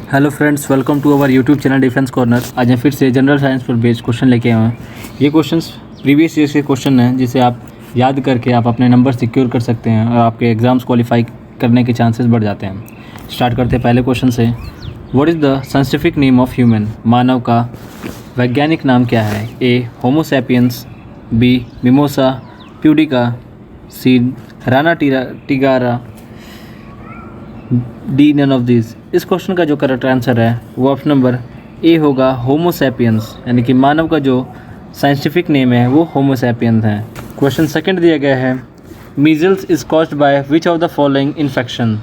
Hello friends, welcome to our YouTube channel Defence Corner. आज मैं फिर से जनरल साइंस पर बेस्ड क्वेश्चन लेके आए हैं। ये क्वेश्चंस प्रीवियस ईयर के क्वेश्चन हैं जिसे आप याद करके आप अपने नंबर सिक्योर कर सकते हैं और आपके एग्जाम्स क्वालिफाई करने के चांसेस बढ़ जाते हैं। स्टार्ट करते हैं पहले क्वेश्चन से। What is the scientific name of human? मानव का वैज्ञानिक नाम क्या है? A homo sapiens, b mimosa pudica, c rana tigrina, d none of this. इस क्वेश्चन का जो करेक्ट आंसर है वो ऑप्शन नंबर ए होगा होमो सैपियंस, यानी कि मानव का जो साइंटिफिक नेम है वो होमो सैपियंस है। क्वेश्चन सेकंड दिया गया है, measles is caused by which of the following infection?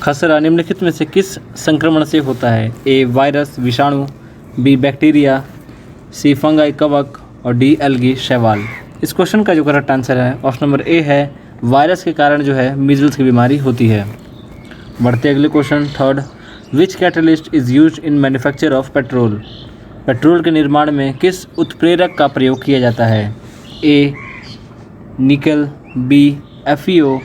खसरा निम्नलिखित में से किस संक्रमण से होता है? ए वायरस विषाणु, बी बैक्टीरिया, सी फंगाई कवक और डी एल्गी शैवाल। इस क्वेश्चन का जो करेक्ट आंसर है ऑप्शन नंबर ए है, वायरस के कारण जो है मीजल्स की बीमारी होती है। बढ़ते अगले question third, which catalyst is use in manufacture of petrol? Petrol के निर्माण में किस उत्प्रेरक का प्रयोग किया जाता है? A nickel, b FeO,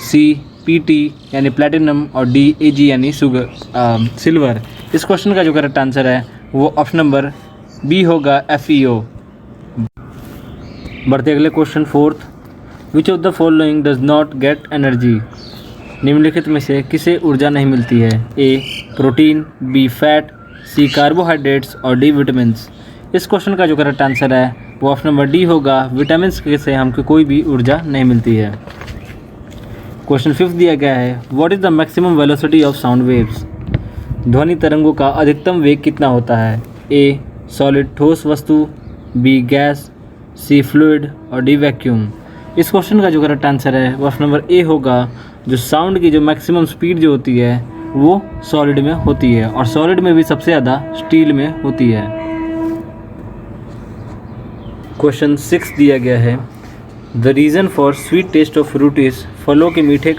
c PT यानी प्लेटिनम और डी Ag यानी सिल्वर। इस क्वेश्चन का जो करेक्ट आंसर है वो ऑप्शन नंबर बी होगा FeO। बढ़ते अगले question fourth, which of the following does not get energy? निम्नलिखित में से किसे ऊर्जा नहीं मिलती है? A protein, b fat, c carbohydrates और डी विटामिन्स। इस क्वेश्चन का जो करेक्ट आंसर है वो ऑप्शन नंबर डी होगा, विटामिन्स से हमको कोई भी ऊर्जा नहीं मिलती है। क्वेश्चन फिफ्थ दिया गया है, what is the maximum velocity of sound waves? ध्वनि तरंगों का अधिकतम वेग कितना होता है? ए सॉलिड ठोस वस्तु, बी गैस, सी फ्लूइड और डी वैक्यूम। इस क्वेश्चन का जो करेक्ट आंसर है वो ऑप्शन नंबर ए होगा, जो साउंड की जो मैक्सिमम स्पीड जो होती है वो सॉलिड में होती है और सॉलिड में भी सबसे ज़्यादा स्टील में होती है। क्वेश्चन 6 दिया गया है, the reason for sweet taste of fruit is? फलों के मीठे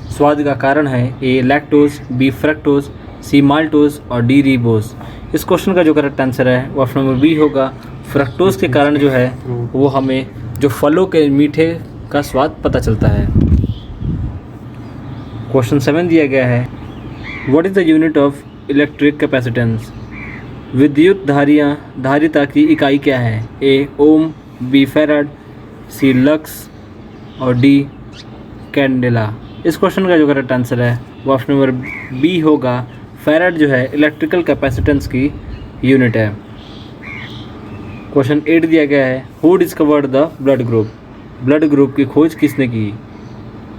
स्वाद का कारण है ए लैक्टोज, बी फ्रक्टोज, सी माल्टोज और डी रिबोज। इस क्वेश्चन का जो करेक्ट आंसर है वो ऑप्शन नंबर बी होगा, फ्रक्टोज के कारण जो है वो हमें जो फलों के मीठे का स्वाद पता चलता है। क्वेश्चन 7 दिया गया है, what is the unit of electric capacitance? विद्युत धारिता की इकाई क्या है? A ohm, B farad, C lux और डी कैंडेला। इस क्वेश्चन का जो करेक्ट आंसर है वो ऑप्शन नंबर बी होगा, फैराड जो है इलेक्ट्रिकल कैपेसिटेंस की यूनिट है। क्वेश्चन 8 दिया गया है, who discovered the blood group? Blood group की खोज किसने की?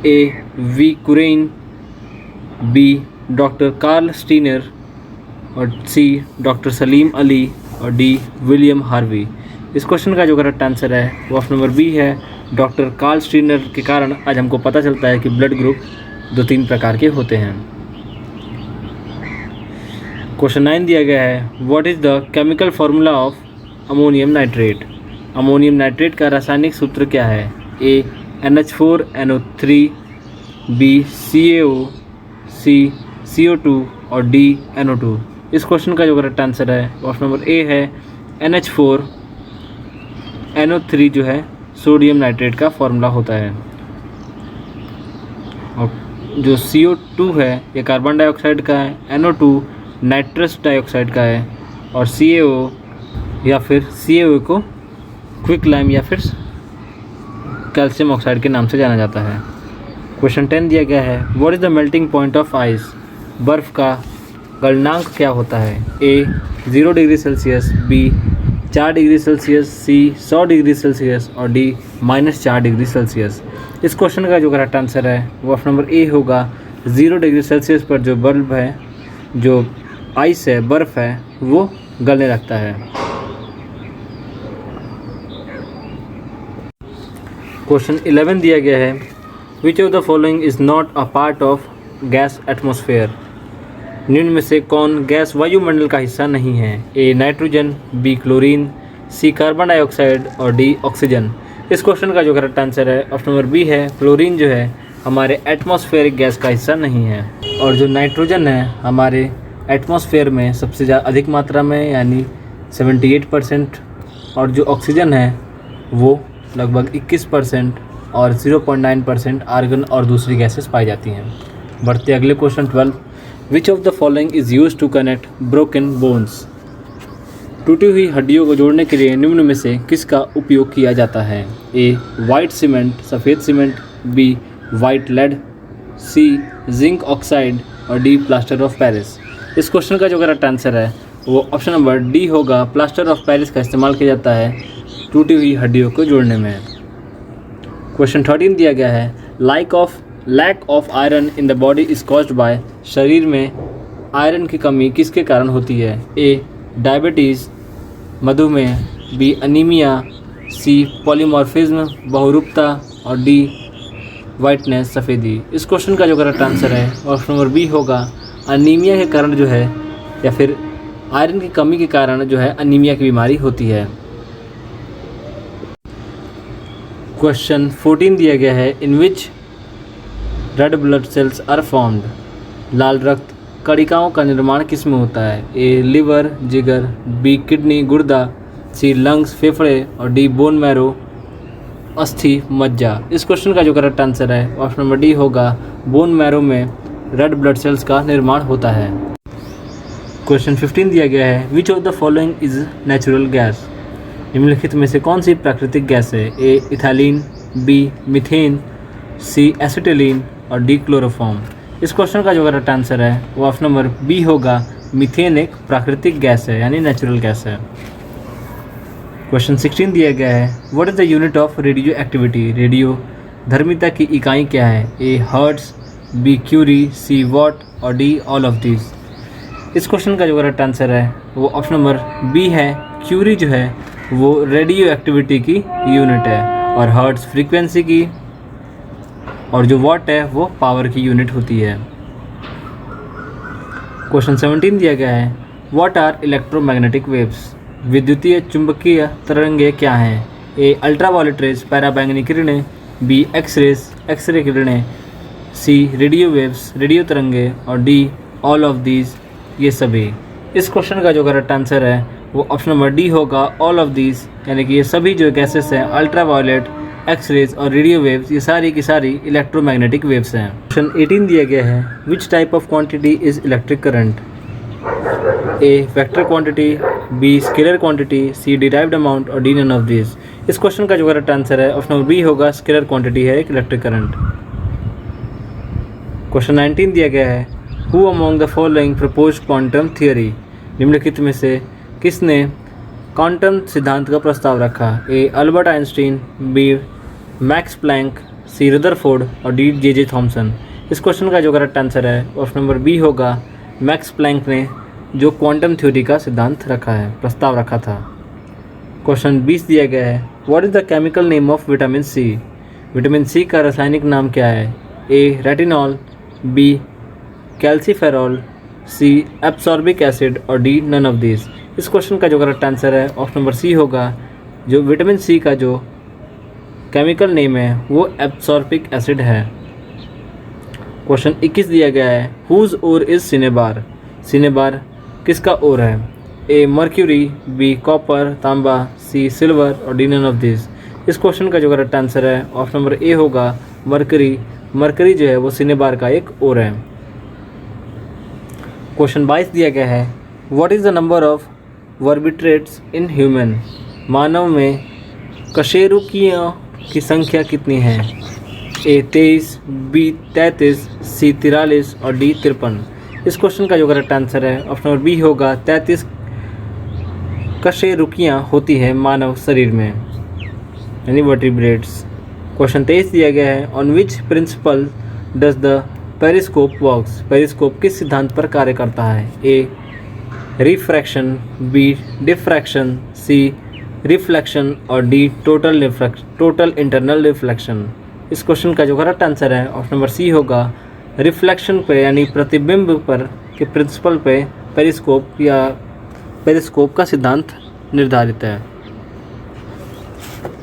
A V Curran, B doctor Karl Steiner और सी डॉक्टर सलीम अली और डी विलियम हार्वी। इस क्वेश्चन का जो करेक्ट आंसर है वो ऑप्शन नंबर बी है, डॉक्टर कार्ल स्टीनर के कारण आज हमको पता चलता है कि ब्लड ग्रुप 2-3 प्रकार के होते हैं। क्वेश्चन 9 दिया गया है, what is the chemical formula of ammonium nitrate? Ammonium nitrate का रासायनिक सूत्र क्या है? ए NH4NO3, बी CaO, सी CO2 और डी NO2। इस क्वेश्चन का जो करेक्ट आंसर है ऑप्शन नंबर ए है, NH4NO3 जो है सोडियम नाइट्रेट का फॉर्मूला होता है और जो CO2 है ये कार्बन डाइऑक्साइड का है, NO2 नाइट्रस डाइऑक्साइड का है और CaO या फिर CaO को क्विक लाइम या फिर कैल्शियम ऑक्साइड के नाम से जाना जाता है। क्वेश्चन 10 दिया गया है, what is the melting point of ice? बर्फ़ का गलनांक क्या होता है? A 0 degree Celsius, b 4 degree Celsius, c 100 degree Celsius और डी -4 डिग्री सेल्सियस। इस क्वेश्चन का जो करेक्ट आंसर है वो ऑप्शन नंबर ए होगा, 0 डिग्री सेल्सियस पर जो बल्ब है, जो आइस है, बर्फ़ है, वो गलने लगता है। क्वेश्चन 11 दिया गया है, विच of the following is not a part of gas atmosphere? निम्न में से कौन गैस वायुमंडल का हिस्सा नहीं है? A nitrogen, B chlorine, C carbon dioxide और डी ऑक्सीजन। इस क्वेश्चन का जो करेक्ट आंसर है ऑप्शन नंबर बी है, क्लोरीन जो है हमारे एटमॉस्फेरिक गैस का हिस्सा नहीं है और जो नाइट्रोजन है हमारे एटमॉस्फेयर में सबसे ज़्यादा अधिक मात्रा में यानी 78% और जो ऑक्सीजन है वो लगभग 21% और 0.9% आर्गन और दूसरी गैसेस पाई जाती हैं। बढ़ते अगले question 12, which of the following is use to connect broken bones? टूटी हुई हड्डियों को जोड़ने के लिए निम्न में से किसका उपयोग किया जाता है? ए वाइट सीमेंट सफ़ेद सीमेंट, बी वाइट लेड, सी जिंक ऑक्साइड और डी प्लास्टर ऑफ पेरिस। इस क्वेश्चन का जो करेक्ट आंसर है वो ऑप्शन नंबर डी होगा। प्लास्टर ऑफ पेरिस का इस्तेमाल किया जाता है टूटी हुई हड्डियों को जोड़ने में। क्वेश्चन 13 दिया गया है, lack of iron in the body is caused by. शरीर में आयरन की कमी किसके कारण होती है? ए डायबिटीज़ मधुमेह, बी अनीमिया, सी पॉलीमॉर्फिज्म बहुरूपता और डी वाइटनेस सफ़ेदी। इस क्वेश्चन का जो करेक्ट आंसर है ऑप्शन नंबर बी होगा। अनीमिया के कारण जो है या फिर आयरन की कमी के कारण जो है अनीमिया की बीमारी होती है। क्वेश्चन 14 दिया गया है, in which red blood cells are formed. लाल रक्त कणिकाओं का निर्माण किस में होता है? ए लिवर जिगर, बी किडनी गुर्दा, सी लंग्स फेफड़े और डी बोन मैरो अस्थि मज्जा। इस क्वेश्चन का जो करेक्ट आंसर है ऑप्शन नंबर डी होगा। बोन मैरो में रेड ब्लड सेल्स का निर्माण होता है। क्वेश्चन 15 दिया गया है, विच of the following is natural gas. निम्नलिखित में से कौन सी प्राकृतिक गैस है? ए इथालीन, बी मीथेन, सी एसिटिलीन और डी क्लोरोफॉर्म। इस क्वेश्चन का जो करेक्ट आंसर है वो ऑप्शन नंबर बी होगा। मीथेन एक प्राकृतिक गैस है यानी नेचुरल गैस है। क्वेश्चन 16 दिया गया है, what is the unit of radioactivity. रेडियो धर्मिता की इकाई क्या है? A hertz, b curie, c watt और डी ऑल ऑफ दिस। इस क्वेश्चन का जो करेक्ट आंसर है वो ऑप्शन नंबर बी है। क्यूरी जो है वो रेडियो एक्टिविटी की यूनिट है और हर्ट्स फ्रीक्वेंसी की और जो वॉट है वो पावर की यूनिट होती है। क्वेश्चन 17 दिया गया है, व्हाट आर इलेक्ट्रोमैग्नेटिक वेव्स। विद्युतीय चुंबकीय तरंगें क्या हैं? ए अल्ट्रावायलेट रेज पराबैंगनी किरणें, बी एक्सरे किरणें, सी रेडियो वेव्स रेडियो तरंगे और डी ऑल ऑफ दीज ये सभी। इस क्वेश्चन का जो करेक्ट आंसर है वो ऑप्शन नंबर डी होगा, ऑल ऑफ दीज, यानी कि ये सभी जो गैसेस हैं अल्ट्रावायलेट, एक्सरेज और रेडियो वेव्स ये सारी की सारी इलेक्ट्रोमैग्नेटिक वेव्स हैं। क्वेश्चन 18 दिया गया है, which type of quantity is electric current. A vector quantity, B scalar quantity, C derived amount और डी नन ऑफ दिस। इस क्वेश्चन का जो करेक्ट आंसर है ऑप्शन नंबर बी होगा, स्केलर क्वांटिटी है एक इलेक्ट्रिक करंट। क्वेश्चन 19 दिया गया है, who among the following propose quantum theory. निम्नलिखित में से किसने क्वांटम सिद्धांत का प्रस्ताव रखा? A Albert Einstein, B Max Planck, C Rutherford और डी जे थॉमसन। इस क्वेश्चन का जो करेक्ट आंसर है ऑप्शन नंबर बी होगा। मैक्स प्लैंक ने जो क्वांटम थ्योरी का सिद्धांत रखा है, प्रस्ताव रखा था। क्वेश्चन 20 दिया गया है, what is the chemical name of vitamin c. Vitamin c का रासायनिक नाम क्या है? A retinol, b calciferol, c ascorbic acid और डी नन ऑफ दिस। इस क्वेश्चन का जो करेक्ट आंसर है ऑप्शन नंबर सी होगा। जो विटामिन सी का जो केमिकल नेम है वो एब्सॉर्बिक एसिड है। क्वेश्चन 21 दिया गया है, whose ore is cinnabar. Cinnabar किसका ओर है? ए मर्क्यूरी, बी कॉपर तांबा, सी सिल्वर और डी नन ऑफ दिस। इस क्वेश्चन का जो करेक्ट आंसर है ऑप्शन नंबर ए होगा, मर्करी। मर्करी जो है वो सिनेबार का एक ओर है। क्वेश्चन 22 दिया गया है, what is the number of vertebrates in human. मानव में कशेरुकियों की संख्या कितनी है? ए 23, बी 33, सी 43 और डी 53। इस क्वेश्चन का जो करेक्ट आंसर है ऑप्शन नंबर बी होगा, 33 कशेरुकियाँ होती है मानव शरीर में यानी वर्टिब्रेट्स। क्वेश्चन 23 दिया गया है, on which principle does the periscope works. Periscope किस सिद्धांत पर कार्य करता है? ए रिफ्रैक्शन, बी डिफ्रैक्शन, सी रिफ्लेक्शन और डी टोटल इंटरनल रिफ्लेक्शन। इस क्वेश्चन का जो करेक्ट आंसर है ऑप्शन नंबर सी होगा, रिफ्लेक्शन पे यानी प्रतिबिंब पर के प्रिंसिपल पे पेरिस्कोप का सिद्धांत निर्धारित है।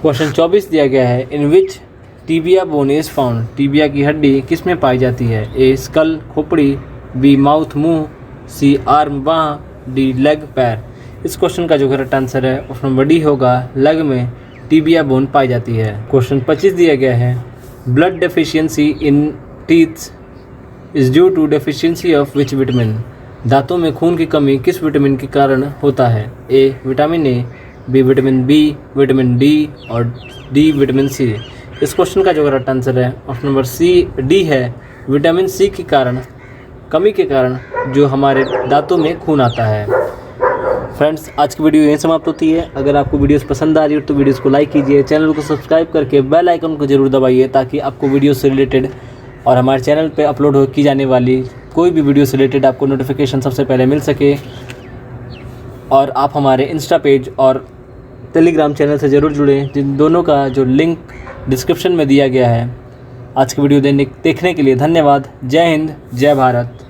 क्वेश्चन 24 दिया गया है, in which tibia bone is found. Tibia की हड्डी किस में पाई जाती है? ए स्कल खोपड़ी, बी माउथ मुंह, सी आर्म बाँह, डी लेग पैर। इस क्वेश्चन का जो करेक्ट आंसर है ऑप्शन नंबर डी होगा, लेग में टीबिया बोन पाई जाती है। क्वेश्चन 25 दिया गया है, blood deficiency in teeths is due to deficiency of which vitamin. दांतों में खून की कमी किस विटामिन के कारण होता है? A vitamin A, B vitamin B, vitamin D और डी विटामिन सी। इस क्वेश्चन का जो करेक्ट आंसर है ऑप्शन नंबर सी डी है, विटामिन सी के कारण, कमी के कारण जो हमारे दांतों में खून आता है। फ्रेंड्स, आज की वीडियो यहीं समाप्त होती है। अगर आपको वीडियोस पसंद आ रही हो तो वीडियोस को लाइक कीजिए, चैनल को सब्सक्राइब करके बेल आइकन को जरूर दबाइए ताकि आपको वीडियो से रिलेटेड और हमारे चैनल पे अपलोड की जाने वाली कोई भी वीडियो से रिलेटेड आपको नोटिफिकेशन सबसे पहले मिल सके। और आप हमारे इंस्टा पेज और टेलीग्राम चैनल से ज़रूर जुड़ें, जिन दोनों का जो लिंक डिस्क्रिप्शन में दिया गया है। आज की वीडियो देखने के लिए धन्यवाद। जय हिंद, जय भारत।